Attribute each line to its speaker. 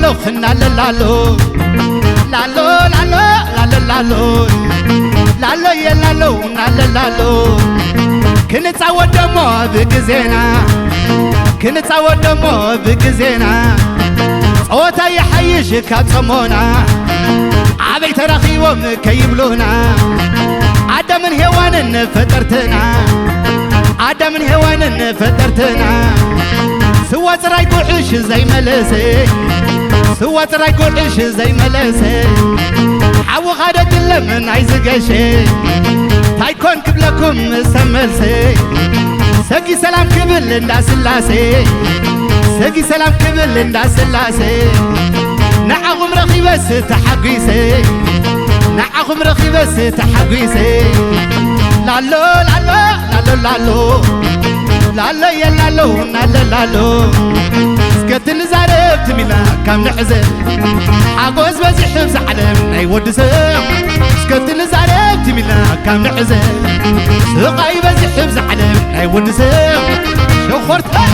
Speaker 1: لالو خنا لالو لالو لالو لالو لالو لالو يا لالو لالو كنتصاود دمو بغزينا كنتصاود دمو بغزينا صوتا يحيش كاتسمونا عبي ترخيبهم كيبلونا عدا من هوان فطرتنا عدا من هوان فطرتنا سوات راي قرش زي ملسي سوات راي قرش زي ملسي حاو غادة اللمن عايز قشي تايكون قبلكم سملسي سقي سلام قبل الناس اللاسي سقي سلام قبل الناس اللاسي نعغم رخي بس تحقيسي نعغم رخي بس تحقيسي لالو لالو لالو لالو لالو يا لالو لالو لالو سكت الزارب تمينا كم نحزن حقوز بزحف زعلم ناي ودسم سكت الزارب تمينا كم نحزن سقاي بزحف زعلم ناي ودسم شخورتها